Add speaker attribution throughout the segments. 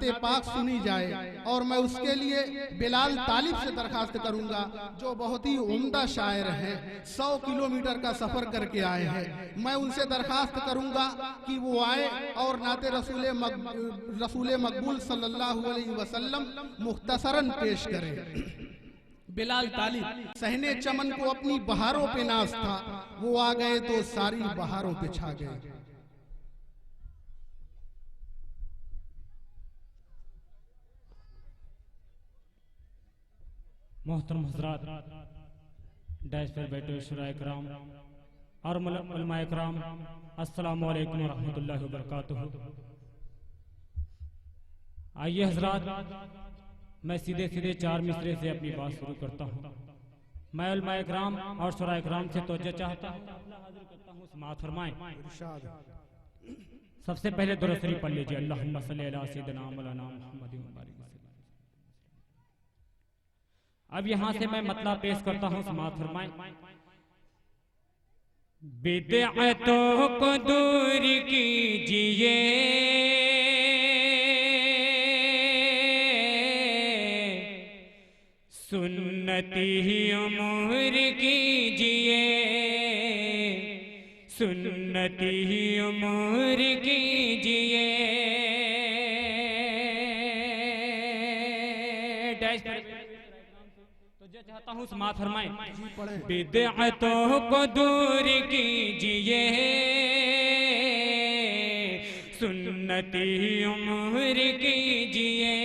Speaker 1: नाते पाक सुनी जाए। और मैं उसके लिए बिलाल तालिब से दरखास्त करूंगा, जो बहुत ही उम्दा शायर हैं, 100 किलोमीटर का सफर करके आए हैं। मैं उनसे दरखास्त करूंगा कि वो आए और नाते रसूल मकबूल सल्लल्लाहु अलैहि वसल्लम मुख्तसरन पेश करें। बिलाल तालिब सहने चमन को अपनी बहारों पे नाज था, वो आ गए तो सारी बहारों पे छा गए।
Speaker 2: मोहतरम हजरात, डैश पर बैठे शुराए कराम और उलमाए कराम, अस्सलामु अलैकुम रहमतुल्लाहि व बरकातुहू। आइए हजरात, मैं सीधे सीधे 4 मिसरे से अपनी बात शुरू करता हूँ। मैं उलमाए कराम और शुराए कराम से तवज्जो चाहता हूँ, समाअत फरमाएं। सबसे पहले दुरूद शरीफ पढ़ लीजिए, अल्लाहुम्मा सल्ली अला सय्यिदिना मौलाना मुहम्मद व बारिक वसल्लम। अब यहां से मैं मतलब पेश करता हूं, समाअत फरमाएं। बिदअतों को दूर कीजिए, सुन्नती उम्र कीजिए, सुन्नती उम्र कीजिए। चाहता हूँ समाअत फरमाएं। बिदअतों को दूर कीजिए, सुन्नती उम्र कीजिए।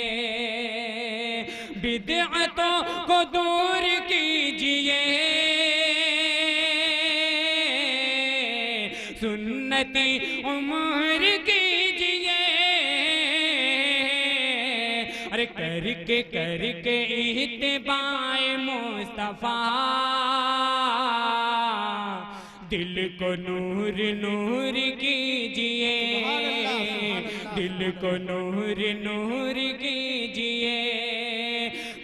Speaker 2: बिदअतों को दूर कीजिए, सुन्नती उम्र कीजिए। अरे करके करके इत्तिबाए मुस्तफा, दिल को नूर नूर कीजिए, दिल को नूर नूर कीजिए।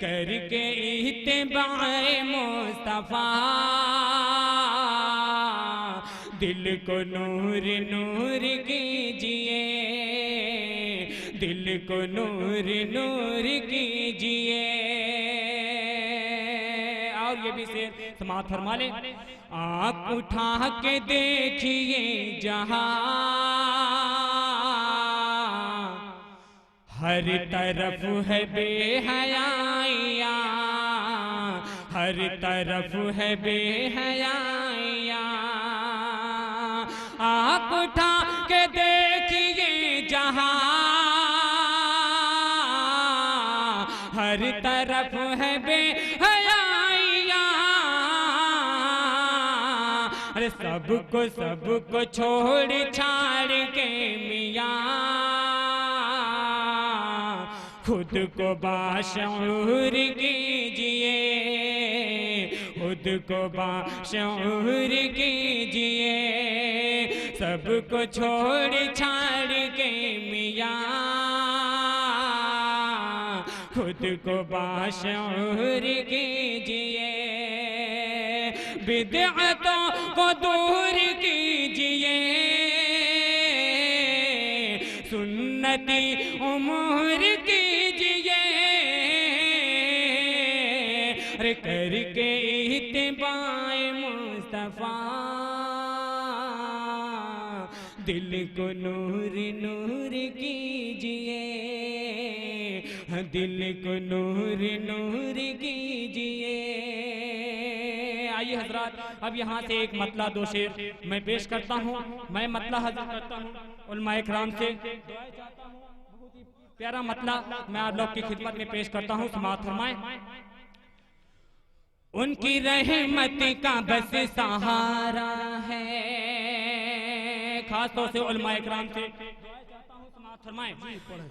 Speaker 2: करके इत्तिबाए मुस्तफा, दिल को नूर नूर कीजिए, दिल को नूर नूर कीजिए। और ये भी शेर समाअत फरमा ले। आँख उठा के देखिए जहां, हर तरफ है बेहयाइयाँ, हर तरफ है बेहयाइयाँ। आँख उठा के देखिए जहां, हर तरफ है बेहयाइयाँ। अरे सबको छोड़ छाड़ के मियाँ, खुद को बाशऊर कीजिए, खुद को बाशऊर कीजिए। सबको छोड़ छाड़ के मियाँ, खुद को बाशऊर कीजिए। बिदअतों को दूर कीजिए, सुन्नती उम्र कीजिए। अरे करके इत्तिबाए मुस्तफा, दिल को नूर नूर कीजिए, दिल को नूर नूर कीजिए। आइए हजरात, अब यहाँ से एक मतला दो शेर मैं पेश करता हूँ। मैं मतला हाजिर करता हूँ उलमाए किराम से, बहुत ही प्यारा मतला मैं आप लोग की खिदमत में पेश करता हूँ, समाअत फरमाएं। उनकी रहमत का बस सहारा है, खास तौर से उलमाए किराम से फरमाएं।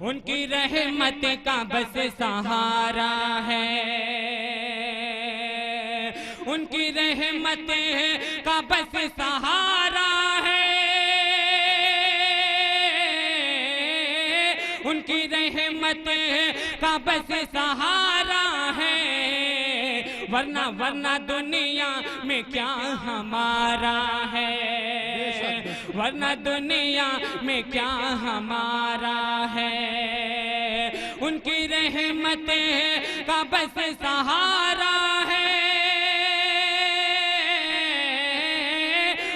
Speaker 2: उनकी रहमत का बस सहारा है, उनकी रहमत का बस सहारा है, उनकी रहमत का बस सहारा है। वरना वरना दुनिया में क्या हमारा है, वरना दुनिया में क्या हमारा है। उनकी रहमतें का बस सहारा है,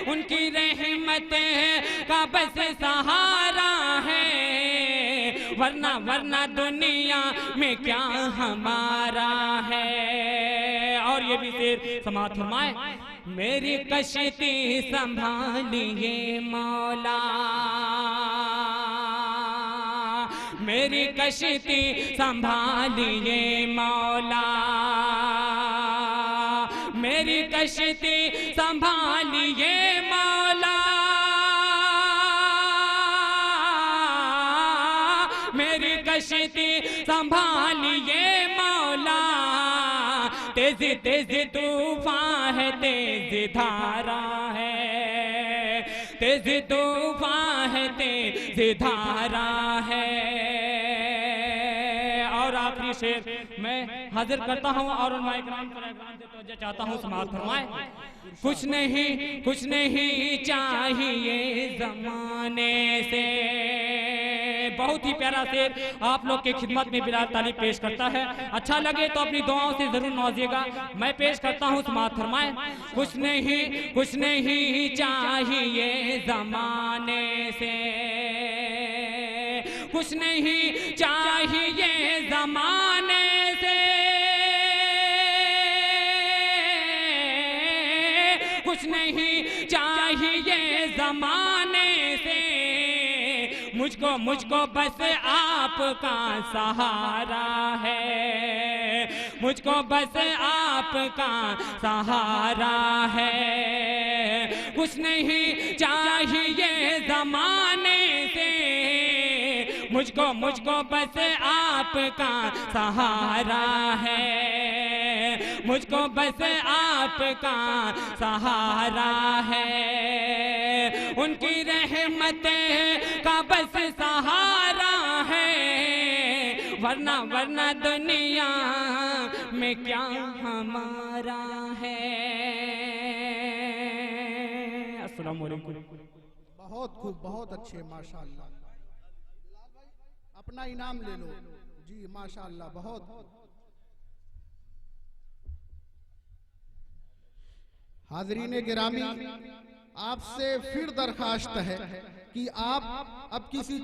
Speaker 2: उनकी रहमतें का बस सहारा है, वरना दुनिया में क्या हमारा है। और ये भी शेर समाप्त फरमाए, मेरी कश्ती संभालिए मौला, मेरी कश्ती संभालिए मौला, मेरी कश्ती संभालिए मौला, मेरी कश्ती संभालिए मौला, तेज तेज तूफान है, तेज धारा है, तेज तूफान है, तेज धारा है। और आखिरी शेर मैं हाजिर करता हूँ और उलमाए किराम से तवज्जो चाहता हूँ, समाअत फरमाए। कुछ नहीं चाहिए जमाने से। बहुत ही प्यारा शेर आप लोग के खिदमत में बिलाल तालिब पेश करता है। अच्छा लगे तो अपनी दुआओं से जरूर नवाजिएगा। मैं पेश करता हूँ, समाअत फरमाए। कुछ नहीं चाहिए जमाने से, कुछ नहीं चाहिए जमाने से, कुछ नहीं चाहिए जमाने से, मुझको बस आपका सहारा है, मुझको बस आपका सहारा है। कुछ नहीं चाहिए जमाने से, मुझको बस आपका सहारा है, मुझको बस आपका सहारा है। उनकी रहमतें का बस सहारा है, वरना दुनिया में क्या हमारा है। अस्सलाम वालेकुम।
Speaker 1: बहुत खूब, बहुत अच्छे, माशाअल्लाह। अपना इनाम ले लो जी, माशाअल्लाह। बहुत हाजरीन गिरामी, आपसे फिर दरखास्त है कि आप अब किसी